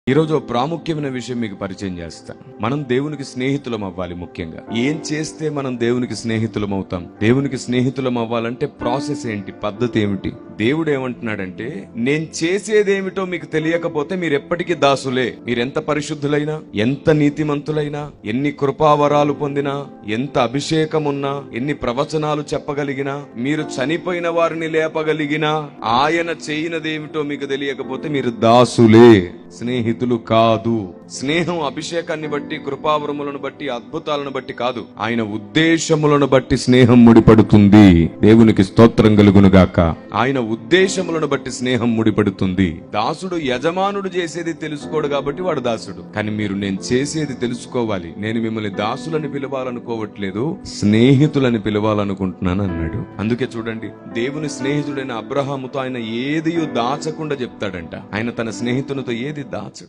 ఈరోజు ఓ ప్రాముఖ్యమైన విషయం మీకు పరిచయం చేస్తాను. మనం దేవునికి స్నేహితులం అవ్వాలి. ముఖ్యంగా ఏం చేస్తే మనం దేవునికి స్నేహితులం అవుతాం? దేవునికి స్నేహితులం అవ్వాలంటే ప్రాసెస్ ఏంటి, పద్ధతి ఏమిటి? దేవుడు ఏమంటున్నాడంటే, నేను చేసేదేమిటో మీకు తెలియకపోతే మీరు ఎప్పటికీ దాసులే. మీరెంత పరిశుద్ధులైనా, ఎంత నీతిమంతులైనా, ఎన్ని కృపావరాలు పొందినా, ఎంత అభిషేకం ఉన్నా, ఎన్ని ప్రవచనాలు చెప్పగలిగినా, మీరు చనిపోయిన వారిని లేపగలిగినా, ఆయన చేయనదేమిటో మీకు తెలియకపోతే మీరు దాసులే, స్నేహితులు కాదు. స్నేహం అభిషేకాన్ని బట్టి, కృపావరములను బట్టి, అద్భుతాలను బట్టి కాదు, ఆయన ఉద్దేశములను బట్టి స్నేహం ముడిపడుతుంది. దేవునికి స్తోత్రం కలుగునుగాక. ఆయన ఉద్దేశములను బట్టి స్నేహం ముడిపడుతుంది. దాసుడు యజమానుడు చేసేది తెలుసుకోడు కాబట్టి వాడు దాసుడు. కానీ మీరు నేను చేసేది తెలుసుకోవాలి. నేను మిమ్మల్ని దాసులని పిలవాలనుకోవట్లేదు, స్నేహితులని పిలవాలనుకుంటున్నాను అన్నాడు. అందుకే చూడండి, దేవుని స్నేహితుడైన అబ్రహాముతో ఆయన ఏది దాచకుండా చెప్తాడంట. ఆయన తన స్నేహితునితో ఏది దాచడు.